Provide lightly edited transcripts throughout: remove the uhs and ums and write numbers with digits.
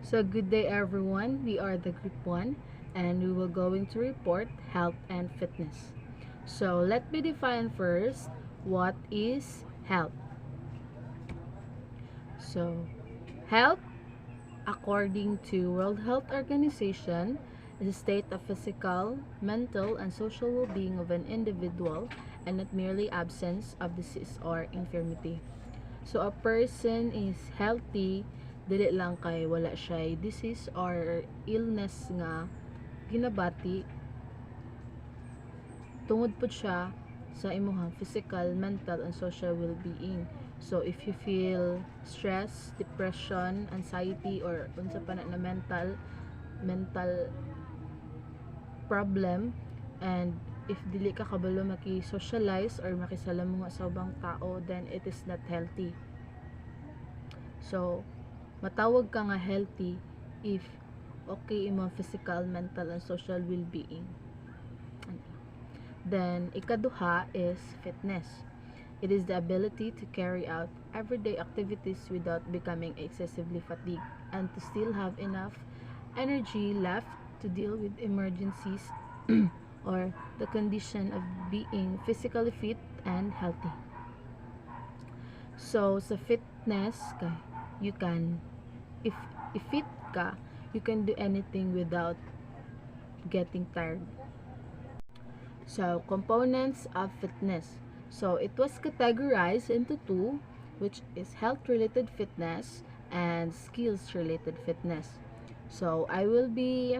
So good day everyone, we are the group 1 and we will going to report health and fitness. So let me define first what is health. So health, according to World Health Organization, is a state of physical, mental, and social well-being of an individual and not merely absence of disease or infirmity. So a person is healthy dili lang kay wala siya disease or illness nga ginabati tungod pud siya sa imong physical, mental, and social well-being. So if you feel stress, depression, anxiety, or unsa pa na mental problem, and if dili ka kabalo maki-socialize or makisalamuha sa ubang tao, then it is not healthy. So matawag ka nga healthy if okay imong physical, mental, and social well-being. Then ikaduha is fitness. It is the ability to carry out everyday activities without becoming excessively fatigued and to still have enough energy left to deal with emergencies or the condition of being physically fit and healthy. So sa fitness you can if fit ka, you can do anything without getting tired. So components of fitness. So it was categorized into two, which is health related fitness and skills related fitness. So I will be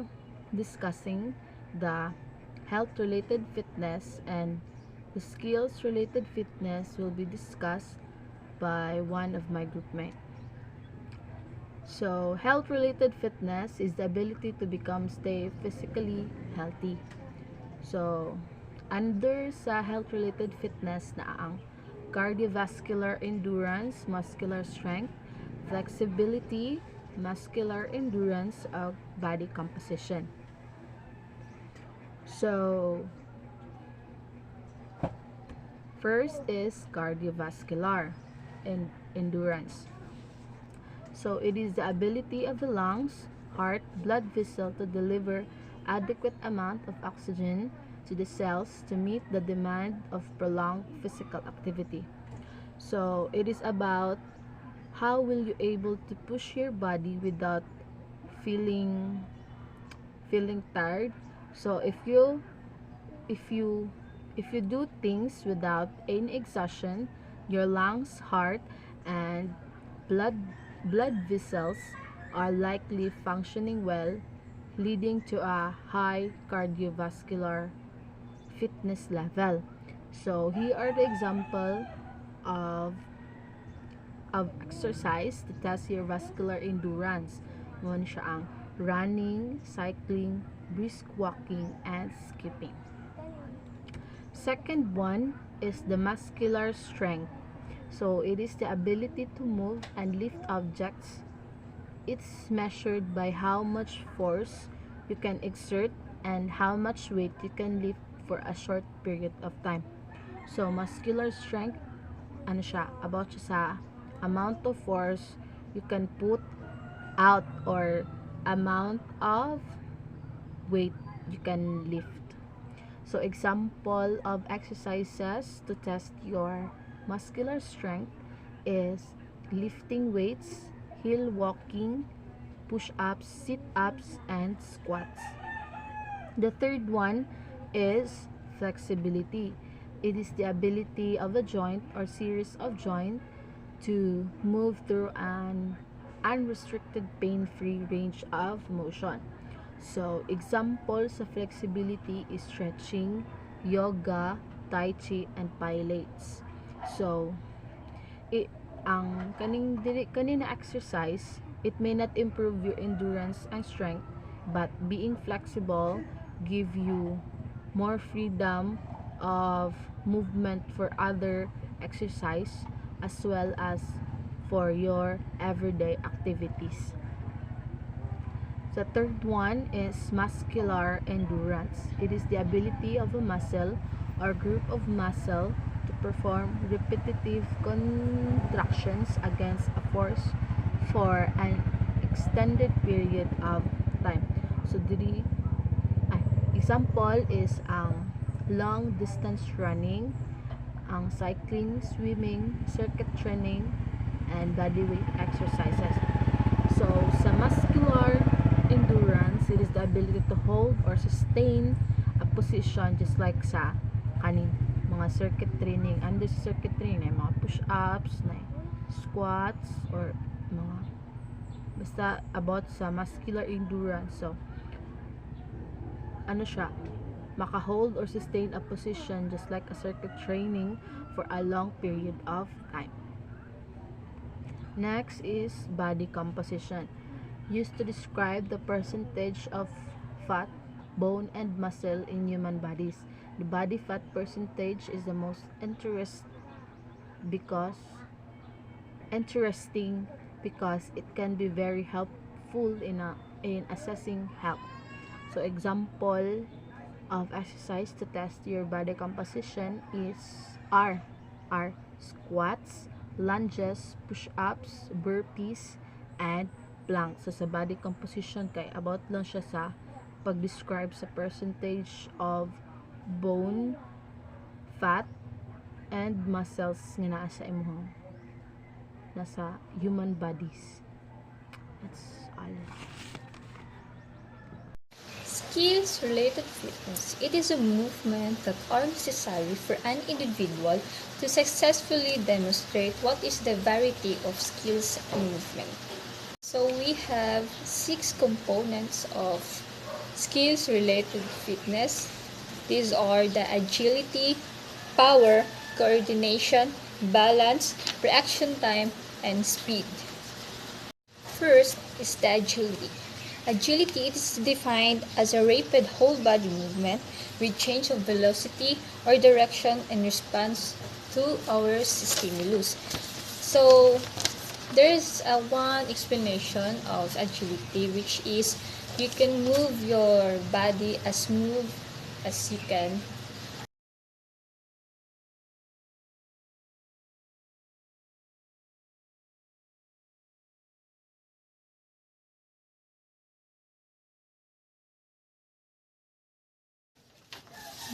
discussing the health related fitness, and the skills related fitness will be discussed by one of my group mates. So health related fitness is the ability to stay physically healthy. So under sa health related fitness na ang cardiovascular endurance, muscular strength, flexibility, muscular endurance of body composition. So first is cardiovascular endurance. So it is the ability of the lungs, heart, blood vessel to deliver adequate amount of oxygen to the cells to meet the demand of prolonged physical activity. So it is about how will you able to push your body without feeling tired. So if you do things without any exhaustion, your lungs, heart, and blood vessels are likely functioning well, leading to a high cardiovascular fitness level. So here are the example of exercise to test your vascular endurance. Mo siya ang running, cycling, brisk walking, and skipping. Second one is the muscular strength. So it is the ability to move and lift objects. It's measured by how much force you can exert and how much weight you can lift for a short period of time. So muscular strength, ano siya, about siya sa amount of force you can put out or amount of weight you can lift. So example of exercises to test your muscular strength is lifting weights, hill walking, push-ups, sit-ups, and squats. The third one is flexibility. It is the ability of a joint or series of joint to move through an unrestricted pain-free range of motion. So examples of flexibility is stretching, yoga, tai chi, and pilates. So ang kanina exercise, it may not improve your endurance and strength, but being flexible give you more freedom of movement for other exercise as well as for your everyday activities. The third one is muscular endurance. It is the ability of a muscle or group of muscle to perform repetitive contractions against a force for an extended period of time. So example is ang long distance running, ang cycling, swimming, circuit training, and bodyweight exercises. So sa muscular endurance, it is the ability to hold or sustain a position just like sa kaning mga circuit training. Under sa circuit training, mga push-ups, squats, or mga basta about sa muscular endurance. So ano siya, maka-hold or sustain a position just like a circuit training for a long period of time. Next is body composition, used to describe the percentage of fat, bone, and muscle in human bodies. The body fat percentage is the most interesting because it can be very helpful in assessing health. So example of exercise to test your body composition are squats, lunges, push-ups, burpees, and planks. So sa body composition kay about lang siya sa pag-describe sa percentage of bone, fat, and muscles nga naa sa imong nasa human bodies. That's all. Skills-related fitness. It is a movement that are necessary for an individual to successfully demonstrate what is the variety of skills in movement. So we have 6 components of skills-related fitness. These are the agility, power, coordination, balance, reaction time, and speed. First is the agility. Agility is defined as a rapid whole body movement with change of velocity or direction in response to our stimulus. So there's one explanation of agility, which is you can move your body as smooth as you can.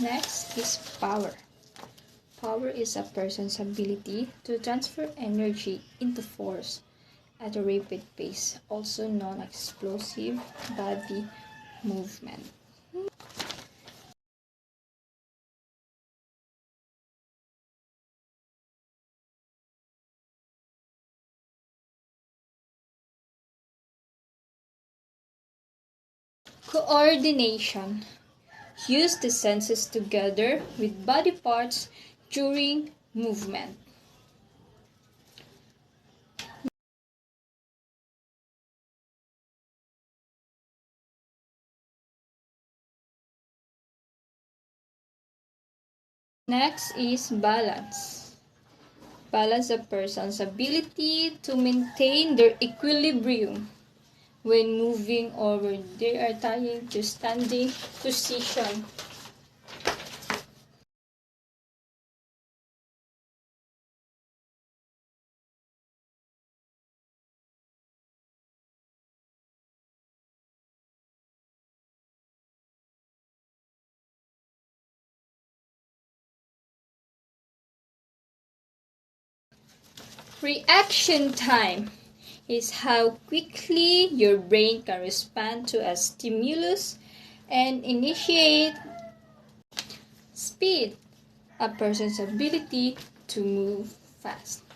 Next is power. Power is a person's ability to transfer energy into force at a rapid pace, also known as explosive body movement. Coordination. Use the senses together with body parts during movement. Next is balance. Balance a person's ability to maintain their equilibrium when moving or when they are tying to standing position. Reaction time is how quickly your brain can respond to a stimulus and initiate. Speed, a person's ability to move fast.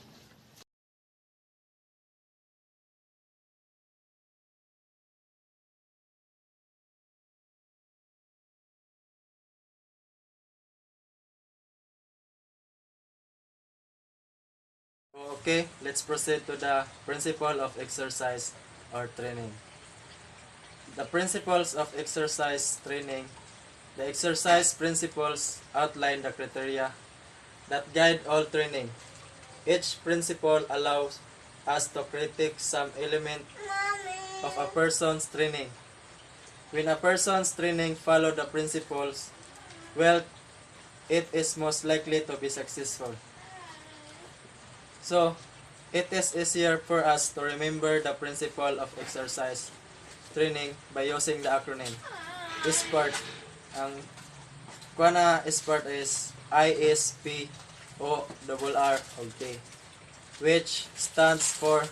Okay, let's proceed to the principle of exercise or training. The principles of exercise training. The exercise principles outline the criteria that guide all training. Each principle allows us to critique some element of a person's training. When a person's training follow the principles, well, it is most likely to be successful. So, It is easier for us to remember the principle of exercise training by using the acronym SPART. Ang kuana SPART is ISPORRT, which stands for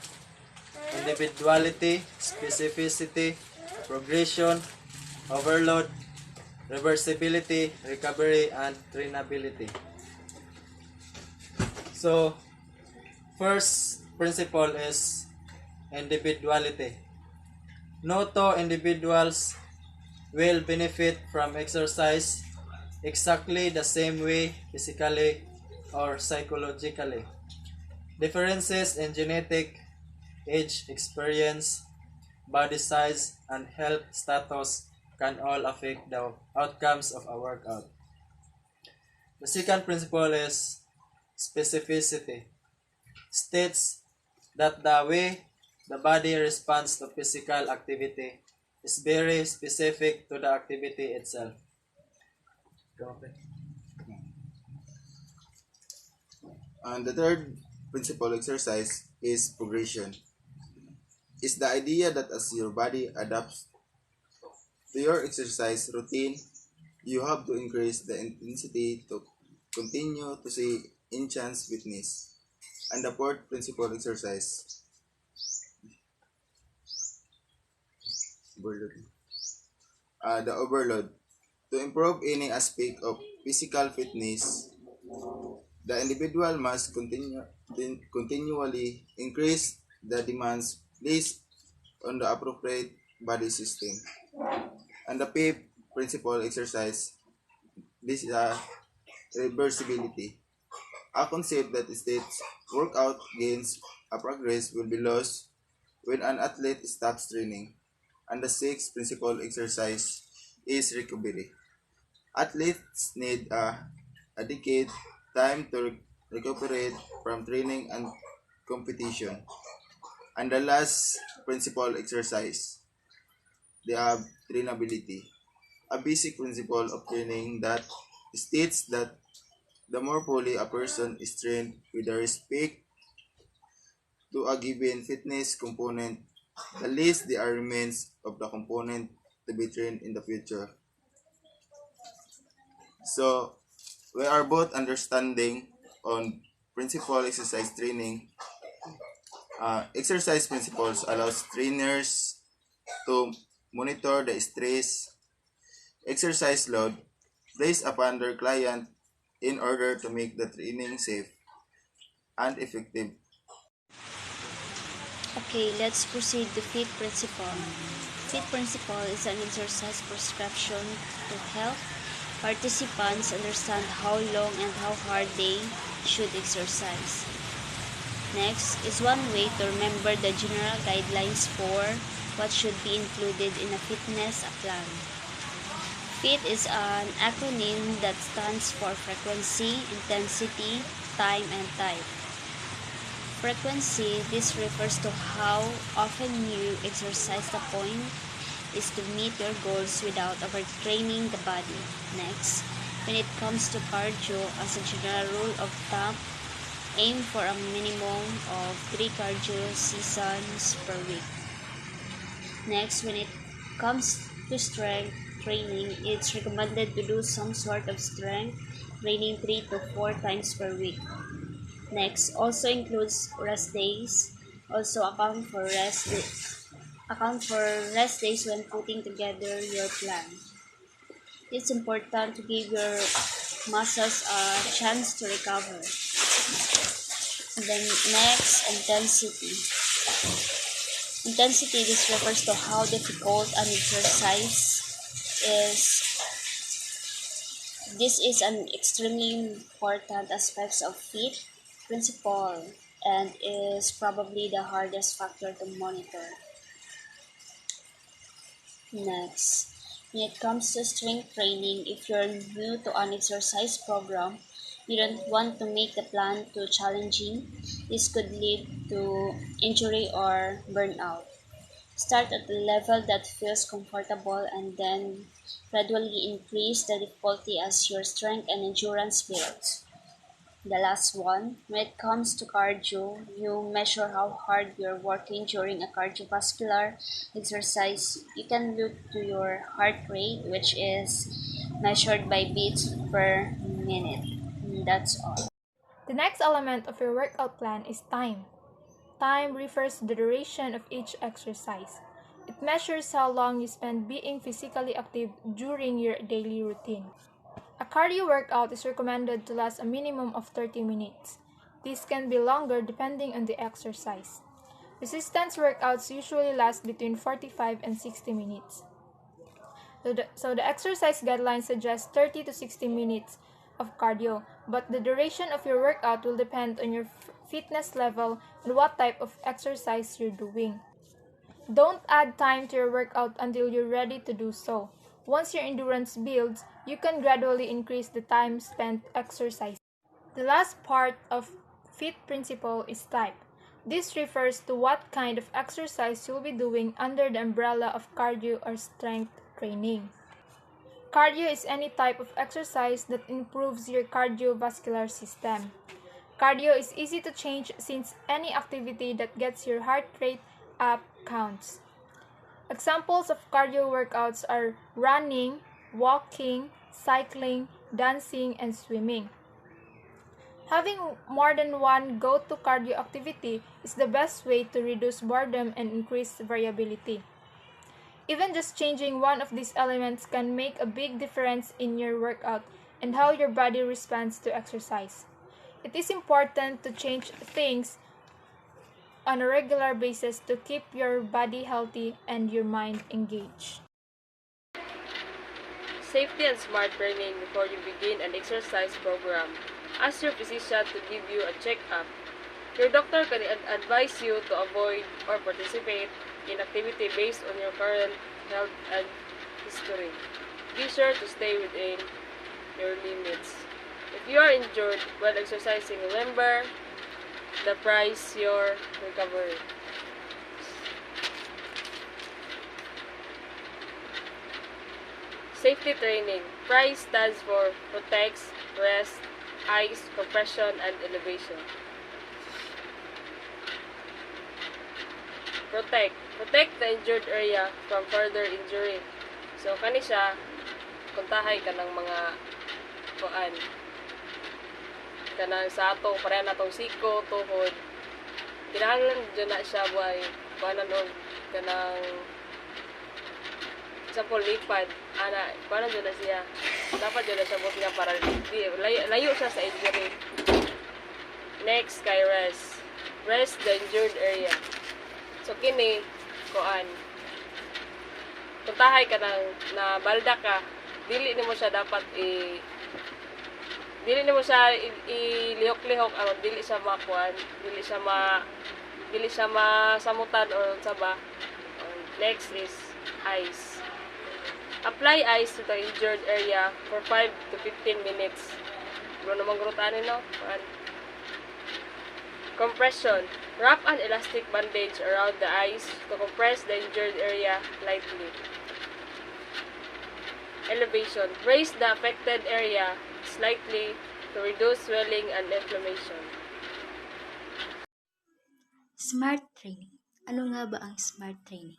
individuality, specificity, progression, overload, reversibility, recovery, and trainability. So, first principle is individuality. No two individuals will benefit from exercise exactly the same way physically or psychologically. Differences in genetic, age, experience, body size, and health status can all affect the outcomes of a workout. The second principle is specificity. States that the way the body responds to physical activity is very specific to the activity itself. And the third principle exercise is progression. It's the idea that as your body adapts to your exercise routine, you have to increase the intensity to continue to see enhance fitness. And the fourth principle exercise, overload. The overload. To improve any aspect of physical fitness, the individual must continually increase the demands placed on the appropriate body system. And the fifth principle exercise, this is a reversibility, a concept that states workout gains a progress will be lost when an athlete stops training. And the sixth principle exercise is recovery. Athletes need a adequate time to recuperate from training and competition. And the last principle exercise, they have trainability, a basic principle of training that states that the more fully a person is trained with respect to a given fitness component, the less there remains of the component to be trained in the future. So, we are both understanding on principle exercise training. Exercise principles allows trainers to monitor the stress, exercise load placed upon their client in order to make the training safe and effective. Okay, let's proceed to FIT principle. FIT principle is an exercise prescription to help participants understand how long and how hard they should exercise. Next is one way to remember the general guidelines for what should be included in a fitness plan. FIT is an acronym that stands for frequency, intensity, time, and type. Frequency, this refers to how often you exercise. The point is to meet your goals without overtraining the body. Next, when it comes to cardio, as a general rule of thumb, aim for a minimum of 3 cardio sessions per week. Next, when it comes to strength training, it's recommended to do some sort of strength training 3 to 4 times per week. Next, also includes rest days. Also account for rest days when putting together your plan. It's important to give your muscles a chance to recover. And then next, intensity. Intensity, this refers to how difficult an exercise is. This is an extremely important aspect of FIT principle and is probably the hardest factor to monitor. Next, when it comes to strength training, if you're new to an exercise program, you don't want to make the plan too challenging. This could lead to injury or burnout. Start at a level that feels comfortable and then gradually increase the difficulty as your strength and endurance builds. The last one, when it comes to cardio, you measure how hard you're working during a cardiovascular exercise. You can look to your heart rate, which is measured by beats per minute. And that's all. The next element of your workout plan is time. Time refers to the duration of each exercise. It measures how long you spend being physically active during your daily routine. A cardio workout is recommended to last a minimum of 30 minutes. This can be longer depending on the exercise. Resistance workouts usually last between 45 and 60 minutes. So the exercise guidelines suggest 30 to 60 minutes of cardio, but the duration of your workout will depend on your fitness level and what type of exercise you're doing. Don't add time to your workout until you're ready to do so. Once your endurance builds, you can gradually increase the time spent exercising. The last part of FIT principle is type. This refers to what kind of exercise you'll be doing under the umbrella of cardio or strength training. Cardio is any type of exercise that improves your cardiovascular system. Cardio is easy to change since any activity that gets your heart rate up counts. Examples of cardio workouts are running, walking, cycling, dancing, and swimming. Having more than one go-to cardio activity is the best way to reduce boredom and increase variability. Even just changing one of these elements can make a big difference in your workout and how your body responds to exercise. It is important to change things on a regular basis to keep your body healthy and your mind engaged. Safety and smart training before you begin an exercise program. Ask your physician to give you a checkup. Your doctor can advise you to avoid or participate in activity based on your current health and history. Be sure to stay within your limits. If you are injured while exercising, remember the price your recovery. Safety training. PRICE stands for protects, rest, ice, compression, and elevation. Protect the injured area from further injury. So kani siya puntahay ka ng mga kuan kanang sa ato pareha natong siko tuhod kinahanglan dyan na siya buhay kuanan og kanang example lipad ana kuanan dyan na siya dapat dyan na siya buhay para layo siya sa injury. Next kay rest the injured area. So kini kuan puntahay ka nang na balda ka dili nimo siya dapat dili nimo siya ilihok-lihok aron dili siya makuan dili siya masamutan or sa ba. Next is ice. Apply ice to the injured area for 5 to 15 minutes. Bro naman grutan no. Compression. Wrap an elastic bandage around the ice to compress the injured area lightly. Elevation. Raise the affected area slightly to reduce swelling and inflammation. Smart training. Ano nga ba ang smart training?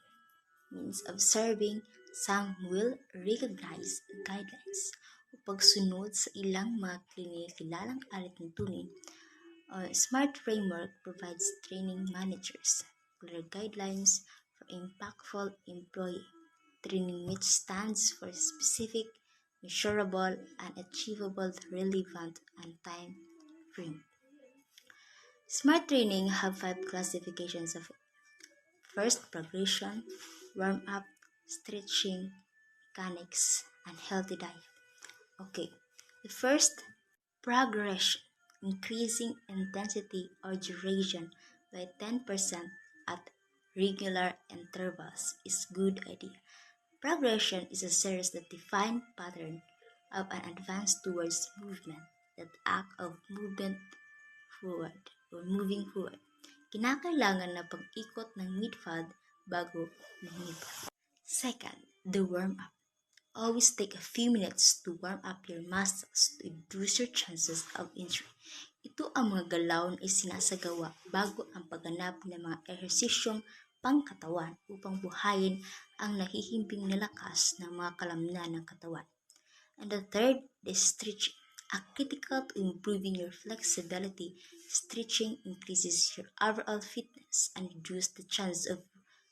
Means observing some will recognize guidelines o pagsunod sa ilang mga kilalang alit ng tunin. Smart framework provides training managers clear guidelines for impactful employee training which stands for specific, measurable, and achievable, relevant, and time frame. Smart training have 5 classifications of it. First, progression, warm-up, stretching, mechanics, and healthy diet. Okay, the first, progression, increasing intensity or duration by 10% at regular intervals is good idea. Progression is a series that define pattern of an advance towards movement, that act of movement forward or moving forward. Kinakailangan na pag-ikot ng midfoot bago lumipad. Second, the warm-up. Always take a few minutes to warm up your muscles to reduce your chances of injury. Ito ang mga galaw na isinasagawa bago ang pagganap ng mga ehersisyong pangkatawan upang buhayin ang nahihimping na lakas ng mga kalamnan ng katawan. And the third is stretching. A critical to improving your flexibility, stretching increases your overall fitness and reduces the chance of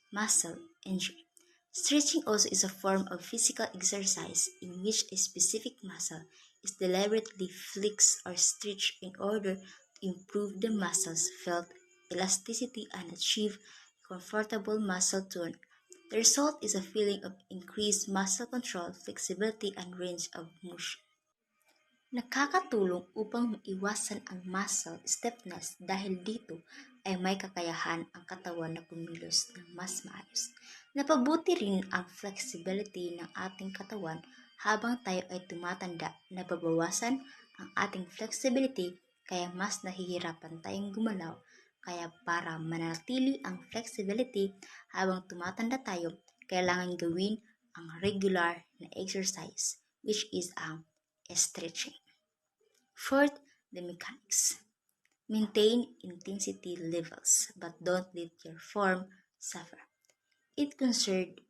muscle injury. Stretching also is a form of physical exercise in which a specific muscle is deliberately flexed or stretched in order to improve the muscle's felt elasticity and achieve comfortable muscle tone. The result is a feeling of increased muscle control, flexibility, and range of motion. Nakakatulong upang maiwasan ang muscle stiffness dahil dito ay may kakayahan ang katawan na kumilos ng mas maayos. Napabuti rin ang flexibility ng ating katawan habang tayo ay tumatanda. Nababawasan ang ating flexibility kaya mas nahihirapan tayong gumalaw. Kaya para manatili ang flexibility habang tumatanda tayo, kailangan gawin ang regular na exercise which is ang stretching. Fourth, the mechanics. Maintain intensity levels, but don't let your form suffer. It concerned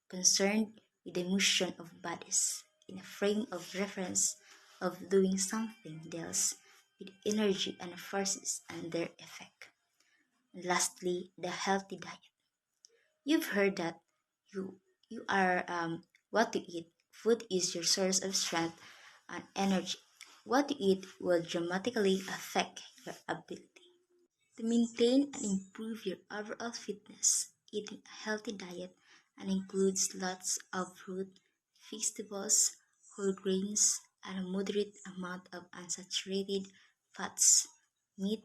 with the motion of bodies in a frame of reference of doing something else with energy and forces and their effect. And lastly, the healthy diet. You've heard that you are what you eat. Food is your source of strength and energy. What you eat will dramatically affect your ability to maintain and improve your overall fitness. Eating a healthy diet and includes lots of fruit, vegetables, whole grains, and a moderate amount of unsaturated fats, meat,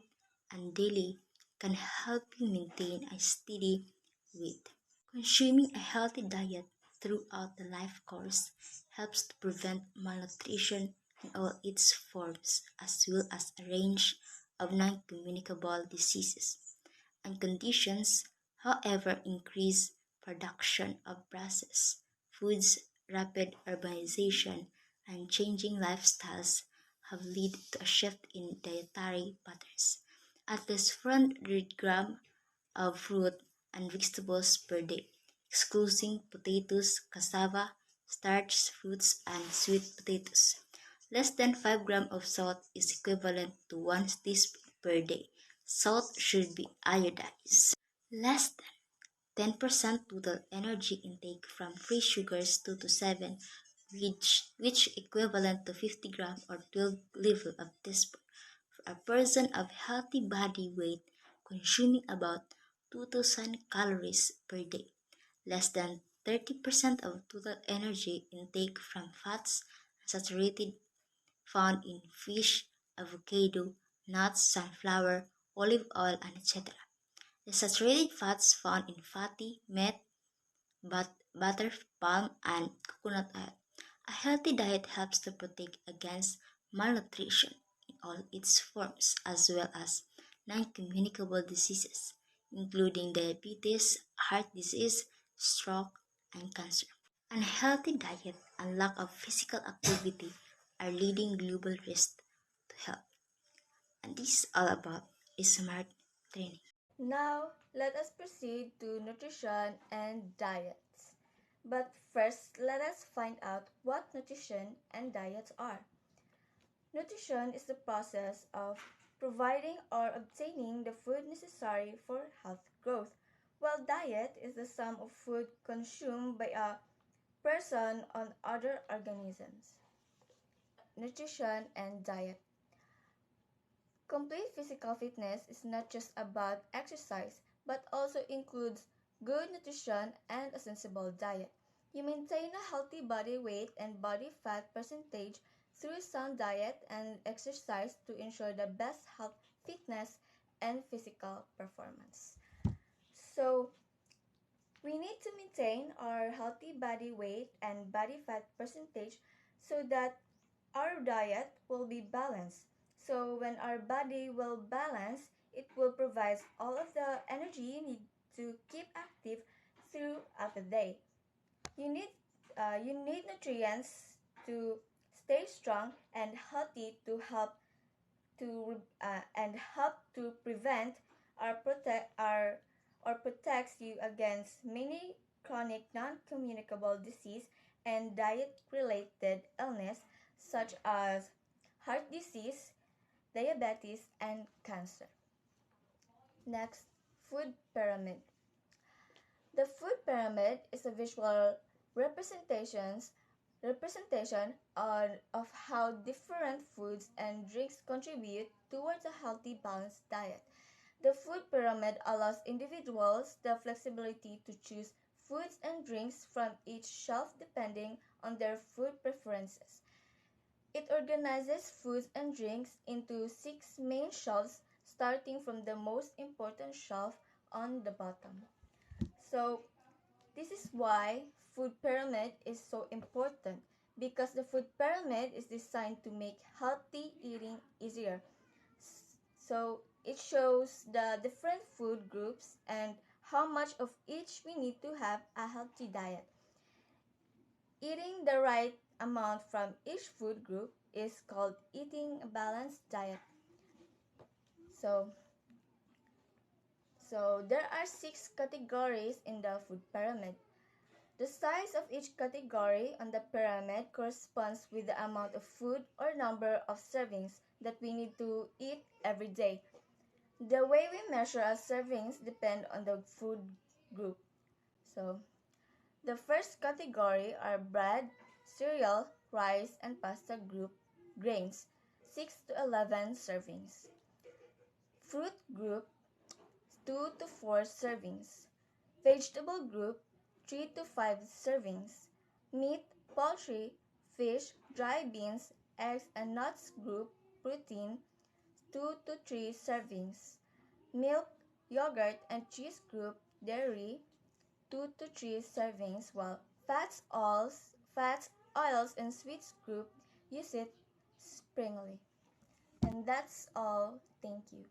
and dairy can help you maintain a steady weight. Consuming a healthy diet throughout the life course helps to prevent malnutrition in all its forms, as well as a range of non-communicable diseases and conditions. However, increased production of processed foods, rapid urbanization, and changing lifestyles have led to a shift in dietary patterns. At least 400 grams of fruit and vegetables per day, excluding potatoes, cassava, starch fruits, and sweet potatoes. Less than 5 grams of salt is equivalent to 1 teaspoon per day. Salt should be iodized. Less than 10% total energy intake from free sugars 2 to 7, which equivalent to 50 grams or 12 level of teaspoon. For a person of healthy body weight, consuming about 2,000 calories per day. Less than 30% of total energy intake from fats and saturated found in fish, avocado, nuts, sunflower, olive oil, and etc. The saturated fats found in fatty, meat, butter, palm, and coconut oil. A healthy diet helps to protect against malnutrition in all its forms, as well as non-communicable diseases, including diabetes, heart disease, stroke, and cancer. Unhealthy diet and lack of physical activity are leading global risks to health. And this is all about smart training. Now, let us proceed to nutrition and diets. But first, let us find out what nutrition and diets are. Nutrition is the process of providing or obtaining the food necessary for health growth, while diet is the sum of food consumed by a person on other organisms. Nutrition and diet. Complete physical fitness is not just about exercise, but also includes good nutrition and a sensible diet. You maintain a healthy body weight and body fat percentage through sound diet and exercise to ensure the best health, fitness, and physical performance. So, we need to maintain our healthy body weight and body fat percentage so that our diet will be balanced. So when our body will balance, it will provide all of the energy you need to keep active throughout the day. You need you need nutrients to stay strong and healthy to help and help to prevent or protects you against many chronic non-communicable disease and diet-related illness such as heart disease, diabetes, and cancer. Next, food pyramid. The food pyramid is a visual representation of how different foods and drinks contribute towards a healthy, balanced diet. The food pyramid allows individuals the flexibility to choose foods and drinks from each shelf depending on their food preferences. It organizes foods and drinks into 6 main shelves, starting from the most important shelf on the bottom. So, this is why food pyramid is so important, because the food pyramid is designed to make healthy eating easier. So it shows the different food groups and how much of each we need to have a healthy diet. Eating the right amount from each food group is called eating a balanced diet. So there are 6 categories in the food pyramid. The size of each category on the pyramid corresponds with the amount of food or number of servings that we need to eat every day. The way we measure our servings depend on the food group. So, the first category are bread, cereal, rice, and pasta group grains, 6 to 11 servings. Fruit group, 2 to 4 servings. Vegetable group, 3 to 5 servings. Meat, poultry, fish, dry beans, eggs, and nuts group, protein, 2 to 3 servings. Milk, yogurt, and cheese group, dairy, 2 to 3 servings, while fats, oils, and sweets group, use it sparingly. And that's all. Thank you.